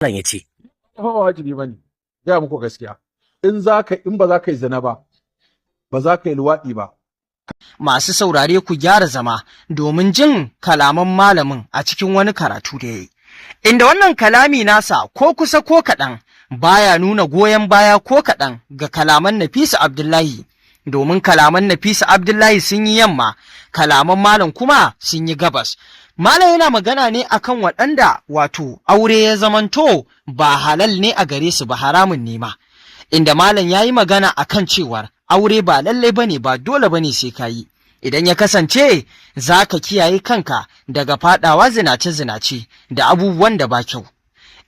Malam ya ce. Ba wajibi bane. Gaya muku gaskiya. In ba za ka yi zina ba, ba za ka yi luwaɗi ba. Masu saurare ku gyara zama domin jin kalaman malamin a cikin wani karatu da ya yi. Inda wannan kalami nasa ko kusa ko kaɗan baya nuna goyon baya ko kaɗan ga kalaman Nafisa Abdullahi, domin kalaman Nafisa Abdullahi sun yi yamma, kalaman malam kuma sun yi gabas. Malam yana magana ne akan waɗanda wato aure ya zamanto ba halal ne a gare su ba, haramun ne ma. Inda malam ya yi magana akan cewar aure ba lallai bane, ba dole bane sai ka yi, idan ya kasance za ka kiyaye kanka daga faɗawa zinace-zinace da abubuwan da ba kyau.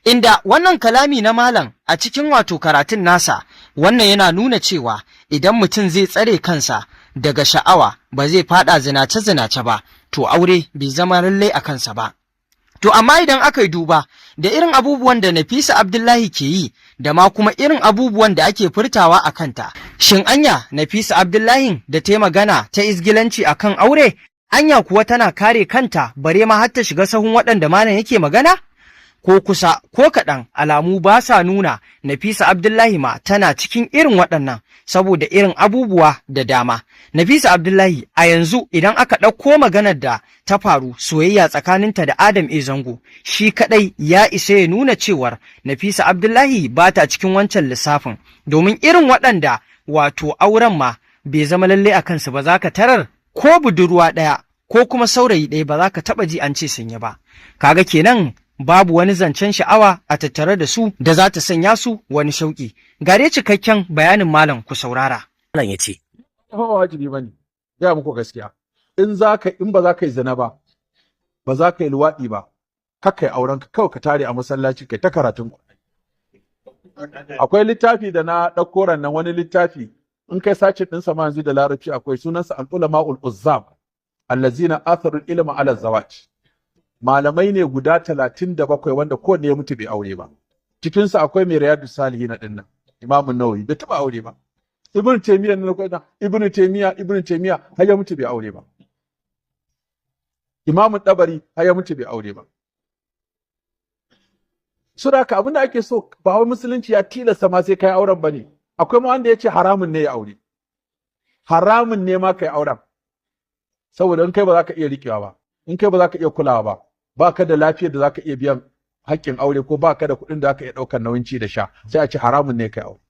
Inda wannan kalami na malam a cikin wato karatun nasa, wannan yana nuna cewa idan mutum zai tsare kansa daga sha'awa ba zai faɗa zinace-zinace ba, to aure bai zama lallai a kansa ba. To amma idan aka yi duba da irin abubuwan da Nafisa Abdullahi ke yi da ma kuma irin abubuwan da ake furtawa a kanta, shin anya Nafisa Abdullahi da ta magana ta izgilanci akan aure, anya kuwa tana kare kanta bare ma har ta shiga sahun waɗanda malam yake magana? Ko kusa ko kaɗan alamu ba sa nuna Nafisa Abdullahi ma tana cikin irin waɗannan, saboda irin abubuwa da dama. Nafisa Abdullahi a yanzu idan aka ɗauko maganar da ta faru soyayya tsakaninta da Adam A. Zango, shi kaɗai ya isa ya nuna cewar Nafisa Abdullahi ba ta cikin wancan lissafin, domin irin waɗanda wato auren ma bai zama lalle a kansu ba, za ka tarar ko budurwa ɗaya ko kuma saurayi ɗaya ba za ka taɓa ji an ce sun yi ba. Kaga kenan babu wani zancen sha'awa a tattare da su da za ta sanya su wani shauƙi. Gare cikakken bayanin malam ku saurara. Malam ya ce. Ba wajibi bane. Gaya muku gaskiya. In ba za ka yi zina ba, ba za ka yi luwaɗi ba, kakkai auren ka kawai ka tare a masallaci kai ta karatun ku. Akwai littafi da na ɗauko nan, wani littafi in kai sace ɗinsa ma yanzu da larabci akwai sunansa al-ulama'ul uzzab allazina atharu ilma ala zawaj. Malamai ne guda 37 wanda kowanne ya mutu bai aure ba. Cikinsu akwai mai riyadu salihin na dinnan, Imam Nawawi bai taɓa aure ba. Ibn Taymiyyah har ya mutu bai aure ba. Imam Tabari har ya mutu bai aure ba. Suraka abin da ake so ba wai musulunci ya tilasta ma sai kai auren bane. Akwai ma wanda ya ce haramun ne ya aure. Haramun ne ma kai auren. Saboda in kai ba za ka iya rikewa ba, in kai ba za ka iya kulawa ba, ba ka da lafiyar da za ka iya biyan haƙƙin aure ko ba ka da kuɗin da za ka iya ɗaukar nauyin ci da sha, sai a ce haramun ne kai aure.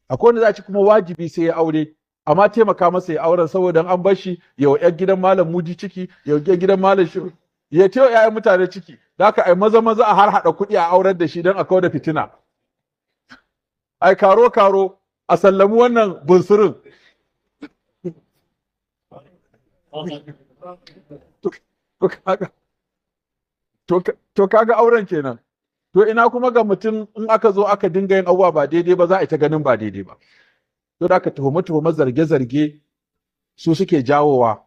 Akwai wanda za a ci kuma wajibi sai ya aure, amma taimaka masa ya auren saboda an bar shi ya wa 'yan gidan malam muji ciki, ya wa gidan malam shi, ya tewa 'ya'yan mutane ciki, da haka ai maza a har haɗa kuɗi a aurar da shi don a kawar da fitina. Ai karo a sallami wannan bunsurin. To kaga auren kenan. To ina kuma ga mutum in aka zo aka dinga yin abubuwa ba daidai ba, za a yi ta ganin ba daidai ba. To da aka tuhume zarge-zarge su suke jawowa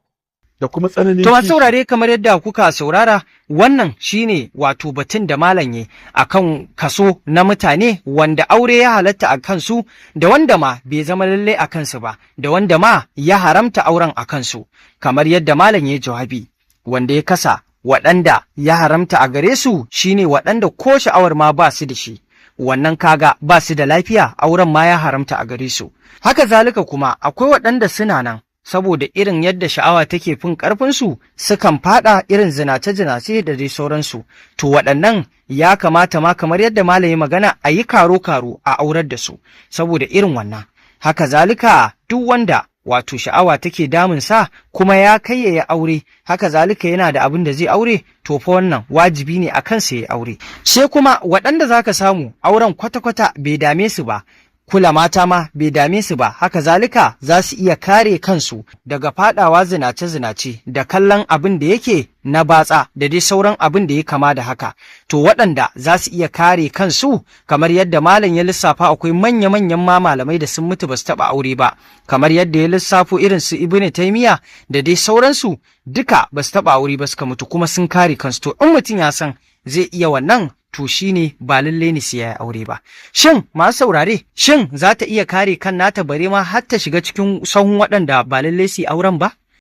da kuma tsananin. To masu saurare, kamar yadda kuka saurara, wannan shine wato batun da malam ya akan kaso na mutane wanda aure ya halatta a kansu da wanda ma bai zama lalle a kansu ba, da wanda ma ya haramta auren a kansu, kamar yadda malam ya jawabi, wanda ya kasa waɗanda ya haramta a gare su shine waɗanda ko sha'awar ma ba su da shi, wannan kaga ba su da lafiya, auren ma ya haramta a gare su. Haka zalika kuma akwai waɗanda suna nan saboda irin yadda sha'awa take fin ƙarfinsu sukan faɗa irin zinace-zinace da dai sauransu, to waɗannan ya kamata ma kamar yadda malami magana a yi karo-karo a aurar da su saboda irin wannan. Haka zalika duk wanda wato sha'awa take damunsa kuma ya kai ya aure, haka zalika yana da abin da zai aure, to fa wannan wajibi ne a kansa ya aure. Sai kuma waɗanda za ka samu auren kwata-kwata bai dame su ba, kula mata ma bai dame su ba, haka zalika za su iya kare kansu daga fadawa zinace-zinace da kallon abin da yake na batsa da dai sauran abin da ya kama da haka. To waɗanda za su iya kare kansu kamar yadda malam ya lissafa, akwai manya-manyan ma malamai da sun mutu ba su taɓa aure ba, kamar yadda ya lissafo irin su Ibn Taymiyyah da dai sauransu, duka ba su taɓa aure ba suka mutu kuma sun kare kansu. To in mutum ya san zai iya wannan, to shine ba lalle ne sai ya aure ba. Shin masu saurare, shin za ta iya kare kan nata bare ma har ta shiga cikin sahun waɗanda ba lalle su auren ba?